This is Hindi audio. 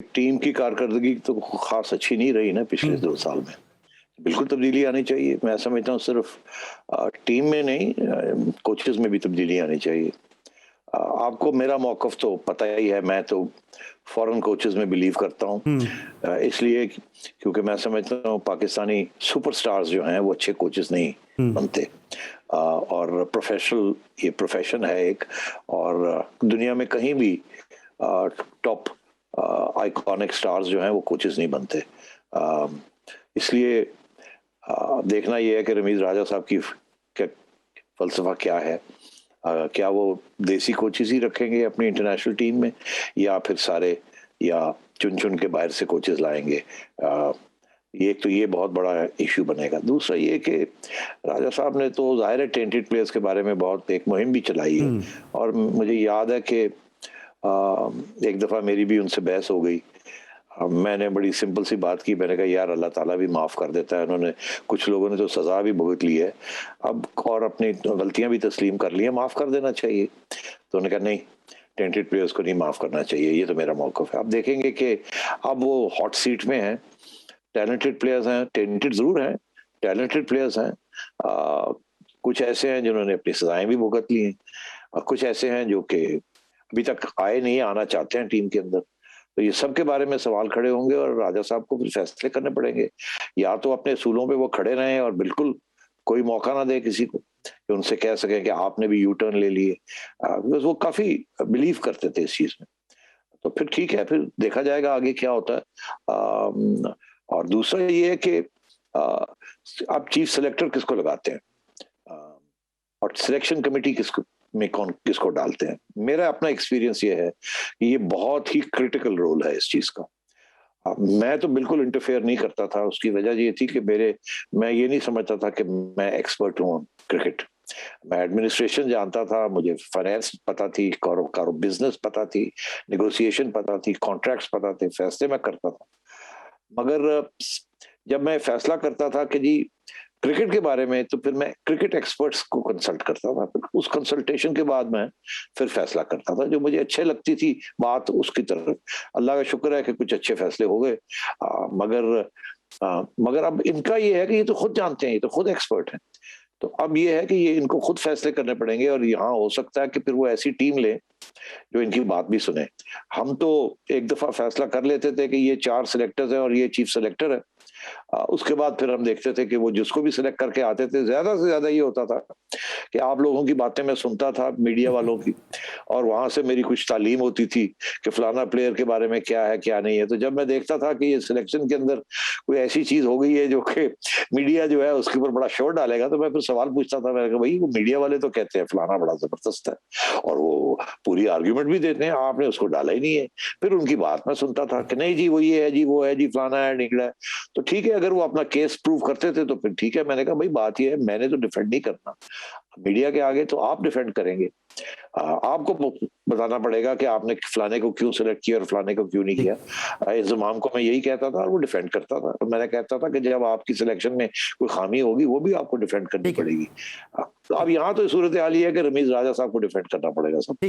टीम की कारकर्दगी तो खास अच्छी नहीं रही ना पिछले हुँ। 2 साल में। बिल्कुल तब्दीली आनी चाहिए। मैं समझता हूँ सिर्फ टीम में नहीं कोचेज़ में भी तब्दीली आनी चाहिए। आपको मेरा मौक़िफ़ तो पता ही है, मैं तो फ़ॉरेन कोचेज़ में बिलीव करता हूँ। हुँ। इसलिए क्योंकि मैं समझता हूँ पाकिस्तानी सुपरस्टार्स जो हैं वो अच्छे कोचेज़ नहीं हुँ। बनते। और प्रोफ़ेशनल ये प्रोफ़ेशन है एक और दुनिया में कहीं भी टॉप आइकॉनिक स्टार्स जो हैं वो कोचेज़ नहीं बनते। इसलिए देखना ये है कि रमीज़ राजा साहब की क्या फ़लसफ़ा क्या है? क्या वो देसी कोचेज़ ही रखेंगे अपनी इंटरनेशनल टीम में या फिर सारे या चुन-चुन के बाहर से कोचेज़ लाएँगे? ये एक तो ये बहुत बड़ा इश्यू बनेगा। दूसरा ये कि राजा साहब ने तो ज़ाहिर है टेंटेड प्लेयर्स के बारे में बहुत एक मुहिम भी चलाई है हुँ। और मुझे याद है कि एक दफ़ा मेरी भी उनसे बहस हो गई। मैंने बड़ी सिंपल सी बात की, मैंने कहा यार अल्लाह ताला भी माफ़ कर देता है, उन्होंने कुछ लोगों ने तो सज़ा भी भुगत ली है, अब और अपनी गलतियाँ भी तस्लीम कर ली हैं, माफ़ कर देना चाहिए। तो उन्होंने कहा नहीं, टेंटेड प्लेयर्स को नहीं माफ़ करना चाहिए, ये तो मेरा मौक़िफ़ है। आप देखेंगे कि अब वो हॉट सीट में हैं, टैलेंटेड प्लेयर्स हैं, टेंटेड ज़रूर हैं, टैलेंटेड प्लेयर्स हैं। कुछ ऐसे हैं जिन्होंने अपनी सज़ाएँ भी भुगत ली हैं और कुछ ऐसे हैं जो कि अभी तक आए नहीं, आना चाहते हैं टीम के अंदर। तो ये सब के बारे में सवाल खड़े होंगे और राजा साहब को फिर फैसले करने पड़ेंगे। या तो अपने असूलों पे वो खड़े रहें और बिल्कुल कोई मौका ना दें किसी को कि उनसे कह सकें कि आपने भी यू टर्न ले लिए। बिकॉज़ वो काफ़ी बिलीव करते थे इस चीज़ में। तो फिर ठीक है, फिर देखा जाएगा आगे क्या होता है। और दूसरा ये है कि आप चीफ सेलेक्टर किसको लगाते हैं? अ, और सिलेक्शन कमेटी किसको डालते हैं? मेरा अपना एक्सपीरियंस ये है कि ये बहुत ही क्रिटिकल रोल है इस चीज़ का। मैं तो बिल्कुल इंटरफेयर नहीं करता था, उसकी वजह ये थी कि मैं ये नहीं समझता था कि मैं एक्सपर्ट हूँ क्रिकेट। मैं एडमिनिस्ट्रेशन जानता था, मुझे फाइनेंस पता थी, कारो बिज़नेस पता थी, नेगोशिएशन पता थी, कॉन्ट्रैक्ट्स पता थे, फैसले मैं करता था। मगर जब मैं फैसला करता था कि जी क्रिकेट के बारे में तो फिर मैं क्रिकेट एक्सपर्ट्स को कंसल्ट करता था। फिर उस कंसल्टेशन के बाद मैं फिर फैसला करता था। जो मुझे अच्छे लगती थी बात उसकी तरफ। अल्लाह का शुक्र है कि कुछ अच्छे फैसले हो गए। मगर अब इनका ये है कि ये तो खुद जानते हैं, ये तो खुद एक्सपर्ट हैं। तो अब ये है कि ये इनको खुद फैसले करने पड़ेंगे और यहाँ हो सकता है कि फिर वो ऐसी टीम लें जो इनकी बात भी सुने। हम तो एक दफ़ा फैसला कर लेते थे कि ये 4 सिलेक्टर्स हैं और ये चीफ सेलेक्टर है। उसके बाद फिर हम देखते थे कि वो जिसको भी सिलेक्ट करके आते थे, ज़्यादा से ज़्यादा ये होता था कि आप लोगों की बातें मैं सुनता था, मीडिया वालों की, और वहाँ से मेरी कुछ तालीम होती थी कि फलाना प्लेयर के बारे में क्या है, क्या नहीं है। तो जब मैं देखता था कि ये सिलेक्शन के अंदर कोई ऐसी चीज़ हो गई है जो कि मीडिया जो है उसके ऊपर बड़ा शोर डालेगा, तो मैं फिर सवाल पूछता था, मैंने कहा भई वो मीडिया वाले तो कहते हैं फलाना बड़ा ज़बरदस्त है और वो पूरी आर्गुमेंट भी देते हैं, आपने उसको डाला ही नहीं है। फिर उनकी बात मैं सुनता था कि नहीं जी वो ये है जी, वो है जी, फलाना है, ढिकड़ा है। तो ठीक है, अगर वो अपना केस प्रूव करते थे तो फिर ठीक है। मैंने कहा भई बात ये है, मैंने तो डिफेंड नहीं करना। मीडिया के आगे तो आप डिफेंड करेंगे। आपको बताना पड़ेगा कि आपने फलाने को क्यों सेलेक्ट किया और फलाने को क्यों नहीं जी। किया। इंज़माम को मैं यही कहता था और वो डिफेंड करता था। और मैंने कहता था कि जब आपकी सिलेक्शन में कोई खामी होगी वो भी आपको डिफेंड करनी ठीक है। पड़ेगी। तो अब ठीक। यहाँ तो सूरत-ए-हाल ये है कि रमीज़ राजा साहब को डिफेंड करना पड़ेगा सब। ठीक।